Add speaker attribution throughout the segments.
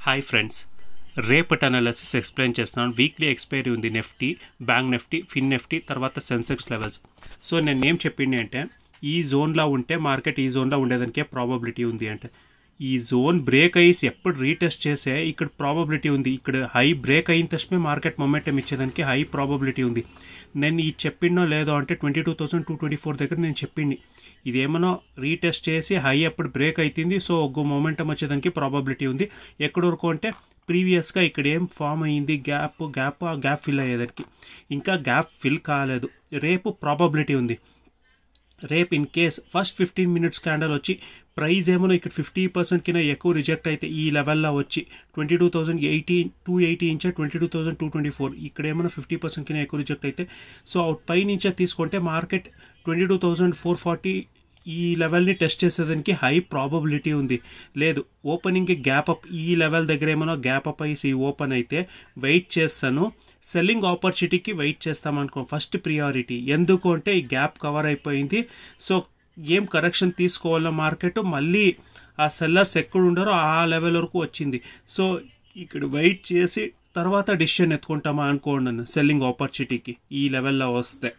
Speaker 1: Hi friends, రేపటి analysis explain చేస్తున్నాను. Weekly expiry ఉంది నిఫ్టీ, బ్యాంక్ నిఫ్టీ, ఫిన్ నిఫ్టీ, తర్వాత సెన్సెక్స్ లెవెల్స్. సో నేను ఏం చెప్పింది అంటే ఈ జోన్లో ఉంటే మార్కెట్ ఈ జోన్లో ఉండేదానికే ప్రాబబిలిటీ ఉంది. అంటే ఈ జోన్ బ్రేక్ అయ్యి ఎప్పుడు రీటెస్ట్ చేసే ఇక్కడ ప్రాబబిలిటీ ఉంది. ఇక్కడ హై బ్రేక్ అయిన తక్షణమే మార్కెట్ మొమెంటం ఇచ్చేదానికి హై ప్రాబబిలిటీ ఉంది. నేను ఈ చెప్పినో లేదో అంటే 22,224 దగ్గర నేను చెప్పింది ఇదేమన్నా రీటెస్ట్ చేసి హై అప్పుడు బ్రేక్ అవుతుంది. సో ఒక మొమెంటం వచ్చేదానికి ప్రాబబిలిటీ ఉంది. ఎక్కడి వరకు అంటే ప్రీవియస్గా ఇక్కడ ఏం ఫామ్ అయ్యింది గ్యాప్ ఫిల్ అయ్యేదానికి. ఇంకా గ్యాప్ ఫిల్ కాలేదు. రేపు ప్రాబబిలిటీ ఉంది. రేపు in case first 15 minutes candle వచ్చి ప్రైస్ ఏమో ఇక్కడ 50% కింద ఎక్కువ రిజెక్ట్ అయితే ఈ లెవెల్లో వచ్చి 22,280 ఇంచా 22,224 ఇక్కడ ఏమైనా 50% కింద ఎక్కువ రిజెక్ట్ అయితే సో అవుట్ పై నుంచే తీసుకుంటే మార్కెట్ 22,440 ఈ లెవెల్ని టెస్ట్ చేసేదానికి హై ప్రాబబిలిటీ ఉంది. లేదు ఓపెనింగ్కి గ్యాప్ అప్ ఈ లెవెల్ దగ్గర ఏమైనా గ్యాప్ అప్ అయ్యి ఓపెన్ అయితే వెయిట్ చేస్తాను. సెల్లింగ్ ఆపర్చునిటీకి వెయిట్ చేస్తామనుకో ఫస్ట్ ప్రియారిటీ. ఎందుకు అంటే ఈ గ్యాప్ కవర్ అయిపోయింది. సో ఏం కరెక్షన్ తీసుకోవాలో మార్కెట్ మళ్ళీ ఆ సెల్లర్స్ ఎక్కడ ఉండారో ఆ లెవెల్ వరకు వచ్చింది. సో ఇక్కడ వెయిట్ చేసి తర్వాత డిసిషన్ ఎత్తుకుంటామా అనుకోండి సెల్లింగ్ ఆపర్చునిటీకి ఈ లెవెల్లో వస్తే.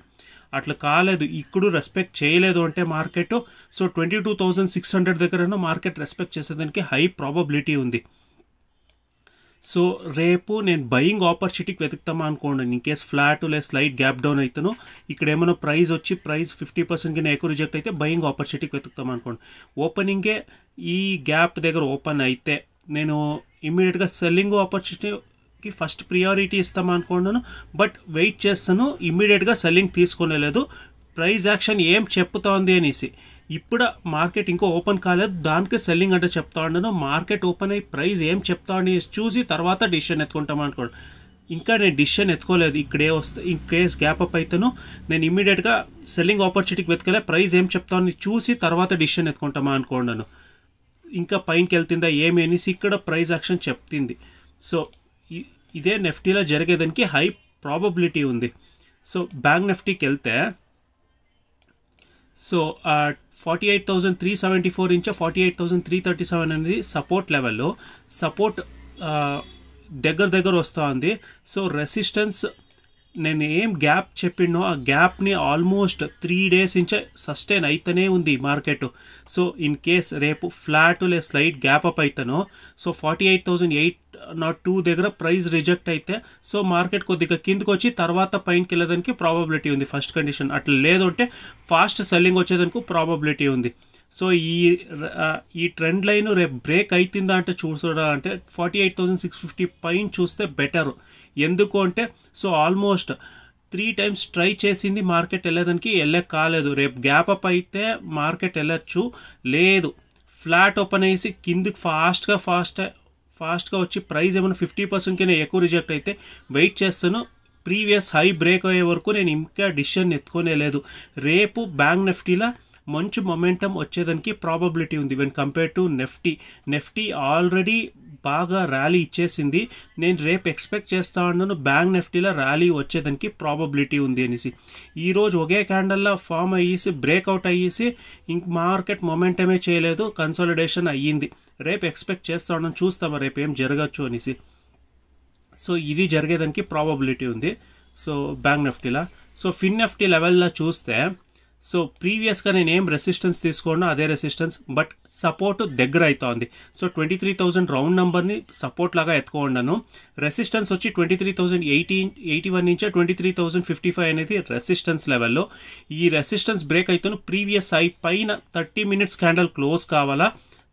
Speaker 1: అట్లా కాలేదు, ఇప్పుడు రెస్పెక్ట్ చేయలేదు అంటే మార్కెట్ సో 22,600 దగ్గర మార్కెట్ రెస్పెక్ట్ చేసేదానికి హై ప్రాబబిలిటీ ఉంది. సో రేపు నేను బయింగ్ ఆపర్చునిటీకి వెతుకుతామా అనుకోండి. ఇన్ కేస్ ఫ్లాట్ లేదా స్లైడ్ గ్యాప్ డౌన్ అవుతాను ఇక్కడ ఏమైనా ప్రైస్ వచ్చి ప్రైస్ 50% కింద ఎక్కువ రిజెక్ట్ అయితే బయింగ్ ఆపర్చునిటీకి వెతుకుతాం అనుకోండి. ఓపెనింగే ఈ గ్యాప్ దగ్గర ఓపెన్ అయితే నేను ఇమ్మీడియట్గా సెల్లింగ్ ఆపర్చునిటీకి ఫస్ట్ ప్రియారిటీ ఇస్తామా అనుకున్నాను. బట్ వెయిట్ చేస్తాను, ఇమ్మీడియట్గా సెల్లింగ్ తీసుకోలేదు. ప్రైస్ యాక్షన్ ఏం చెప్తోంది అనేసి ఇప్పుడు మార్కెట్ ఇంకో ఓపెన్ కాలేదు, దానికి సెల్లింగ్ అంటే చెప్తా ఉన్నాను. మార్కెట్ ఓపెన్ అయ్యి ప్రైస్ ఏం చెప్తా అని చూసి తర్వాత డిసిషన్ ఎత్తుకుంటాం అనుకోండి. ఇంకా నేను డిసిషన్ ఎత్తుకోలేదు. ఇక్కడే వస్తే ఇన్ కేస్ గ్యాప్ అప్ అయితేను నేను ఇమ్మీడియట్గా సెల్లింగ్ ఆపర్చునిటీకి వెతకలే, ప్రైస్ ఏం చెప్తా అని చూసి తర్వాత డిసిషన్ ఎత్తుకుంటామా అనుకోండాను. ఇంకా పైకి వెళ్తుందా ఏమి అనేసి ఇక్కడ ప్రైస్ యాక్షన్ చెప్తుంది. సో ఇదే నిఫ్టీలో జరిగేదానికి హై ప్రాబబిలిటీ ఉంది. సో బ్యాంక్ నిఫ్టీకి వెళ్తే సో 48,374 ఇంచా 48,337 అనేది సపోర్ట్ లెవెల్లో సపోర్ట్ దగ్గర వస్తూ ఉంది. సో రెసిస్టెన్స్ నేను ఏం గ్యాప్ చెప్పినో ఆ గ్యాప్ని ఆల్మోస్ట్ 3 days నుంచి సస్టైన్ అయితేనే ఉంది మార్కెట్. సో ఇన్ కేస్ రేపు ఫ్లాట్ లేదా స్లైడ్ గ్యాప్ అప్ అయితేనో సో 48,802 దగ్గర ప్రైస్ రిజెక్ట్ అయితే సో మార్కెట్ కొద్దిగా కిందకి వచ్చి తర్వాత పైనకి వెళ్ళడానికి ప్రాబబిలిటీ ఉంది ఫస్ట్ కండిషన్. అట్లా లేదు అంటే ఫాస్ట్ సెల్లింగ్ వచ్చేదానికి ప్రాబబిలిటీ ఉంది. సో ఈ ట్రెండ్ లైన్ రేపు బ్రేక్ అవుతుందా అంటే చూడాలంటే 48,650 పైన చూస్తే బెటర్. ఎందుకు అంటే సో ఆల్మోస్ట్ 3 times ట్రై చేసింది మార్కెట్ వెళ్ళేదానికి కాలేదు. రేపు గ్యాప్ అప్ అయితే మార్కెట్ వెళ్ళచ్చు. లేదు ఫ్లాట్ ఓపెన్ అయ్యి కిందికి ఫాస్ట్గా వచ్చి ప్రైస్ ఏమైనా 50% కింద ఎక్కువ రిజెక్ట్ అయితే వెయిట్ చేస్తాను. ప్రీవియస్ హై బ్రేక్ అయ్యే వరకు నేను ఇంకా డిసిషన్ ఎత్తుకోనే లేదు. రేపు బ్యాంక్ నిఫ్టీలో మంచి మొమెంటం వచ్చేదానికి ప్రాబబిలిటీ ఉంది when compare to Nifty already బాగా ర్యాలీ ఇచ్చేసింది. నేను రేపు ఎక్స్పెక్ట్ చేస్తా ఉన్నాను బ్యాంక్ నిఫ్టీలో ర్యాలీ వచ్చేదానికి ప్రాబబిలిటీ ఉంది అనేసి. ఈరోజు ఒకే క్యాండల్లో ఫామ్ అయ్యేసి బ్రేక్అవుట్ అయ్యేసి ఇంక మార్కెట్ మొమెంటమే చేయలేదు, కన్సాలిడేషన్ అయ్యింది. రేపు ఎక్స్పెక్ట్ చేస్తా ఉన్నాను, చూస్తామా రేపు ఏం జరగచ్చు అనేసి. సో ఇది జరిగేదానికి ప్రాబబిలిటీ ఉంది. సో బ్యాంక్ నిఫ్టీలో. సో ఫిన్ నిఫ్టీ లెవెల్లో చూస్తే సో ప్రీవియస్గా నేను ఏం రెసిస్టెన్స్ తీసుకున్నా అదే రెసిస్టెన్స్, బట్ సపోర్ట్ దగ్గర అవుతోంది. సో 23,000 రౌండ్ నెంబర్ని సపోర్ట్ లాగా ఎత్తుకోండాను. రెసిస్టెన్స్ వచ్చి 23,081 నుంచి 23,055 అనేది రెసిస్టెన్స్ లెవెల్లో. ఈ రెసిస్టెన్స్ బ్రేక్ అవుతాను ప్రీవియస్ హై పైన 30 minutes క్యాండల్ క్లోజ్ కావాలా.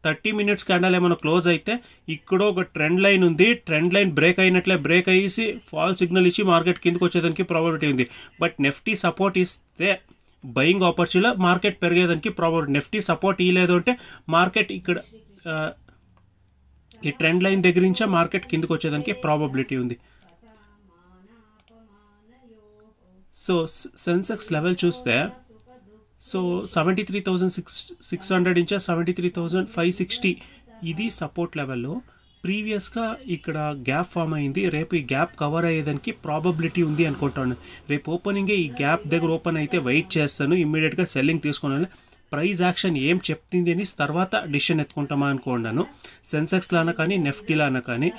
Speaker 1: 30 minutes క్యాండల్ ఏమైనా క్లోజ్ అయితే ఇక్కడ ఒక ట్రెండ్ లైన్ ఉంది. ట్రెండ్ లైన్ బ్రేక్ అయినట్లే బ్రేక్ అయ్యేసి ఫాల్ సిగ్నల్ ఇచ్చి మార్కెట్ కిందకి వచ్చేదానికి ప్రాబబిలిటీ ఉంది. బట్ నిఫ్టీ సపోర్ట్ ఇస్తే బయింగ్ ఆపర్చునిటీలో మార్కెట్ పెరిగేదానికి ప్రాబబిలిటీ. నిఫ్టీ సపోర్ట్ ఇవ్వలేదు అంటే మార్కెట్ ఇక్కడ ఈ ట్రెండ్ లైన్ దగ్గర నుంచే మార్కెట్ కిందకి వచ్చేదానికి ప్రాబబిలిటీ ఉంది. సో సెన్సెక్స్ లెవెల్ చూస్తే సో 73,600 నుంచి 73,560 ఇది సపోర్ట్ లెవెల్లో. ప్రీవియస్గా ఇక్కడ గ్యాప్ ఫామ్ అయింది. రేపు ఈ గ్యాప్ కవర్ అయ్యేదానికి ప్రాబబిలిటీ ఉంది అనుకుంటాను. రేపు ఓపెనింగే ఈ గ్యాప్ దగ్గర ఓపెన్ అయితే వెయిట్ చేస్తాను, ఇమ్మీడియట్గా సెల్లింగ్ తీసుకున్నాను. ప్రైస్ యాక్షన్ ఏం చెప్తుంది అని తర్వాత డిసిషన్ ఎత్తుకుంటామా అనుకున్నాను. సెన్సెక్స్లాన కానీ నెఫ్టీలాన కానీ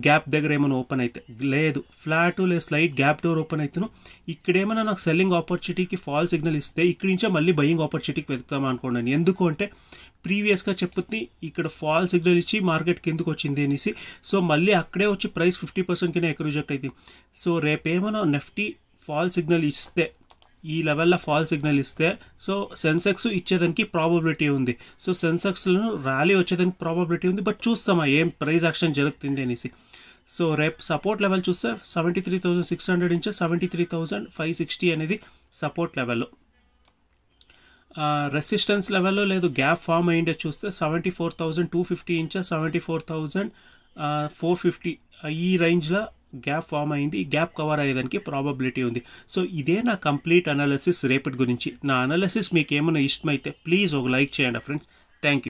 Speaker 1: గ్యాప్ దగ్గర ఏమైనా ఓపెన్ అయితే లేదు, ఫ్లాట్ లేదు స్లైట్ గ్యాప్ డోర్ ఓపెన్ అవుతాను. ఇక్కడేమైనా నాకు సెల్లింగ్ ఆపర్చునిటీకి ఫాల్ సిగ్నల్ ఇస్తే ఇక్కడి నుంచే మళ్ళీ బయింగ్ ఆపర్చునిటీకి వెతుకుతామా అనుకున్నాను. ఎందుకు అంటే ప్రీవియస్గా చెప్పుద్ది ఇక్కడ ఫాల్ సిగ్నల్ ఇచ్చి మార్కెట్ కిందకు వచ్చింది అనేసి. సో మళ్ళీ అక్కడే వచ్చి ప్రైస్ 50% కింద ఎక్కువ రిజెక్ట్ అయింది. సో రేపేమైనా నెఫ్టీ ఫాల్ సిగ్నల్ ఇస్తే, ఈ లెవెల్లో ఫాల్ సిగ్నల్ ఇస్తే, సో సెన్సెక్స్ ఇచ్చేదానికి ప్రాబబిలిటీ ఉంది. సో సెన్సెక్స్లను ర్యాలీ వచ్చేదానికి ప్రాబబిలిటీ ఉంది. బట్ చూస్తామా ఏం ప్రైస్ యాక్షన్ జరుగుతుంది అనేసి. సో రేపు సపోర్ట్ లెవెల్ చూస్తే 73,600 నుంచి 73,560 అనేది సపోర్ట్ లెవెల్. రెసిస్టెన్స్ లెవెల్లో లేదు గ్యాప్ ఫామ్ అయ్యిండే చూస్తే 74,250 నుంచి 74,450 ఈ రేంజ్లో గ్యాప్ ఫామ్ అయింది. ఈ గ్యాప్ కవర్ అయ్యేదానికి ప్రాబబిలిటీ ఉంది. సో ఇదే నా కంప్లీట్ అనాలిసిస్ రేపటి గురించి. నా అనాలిసిస్ మీకు ఏమైనా ఇష్టమైతే ప్లీజ్ ఒక లైక్ చేయండి ఫ్రెండ్స్. Thank you.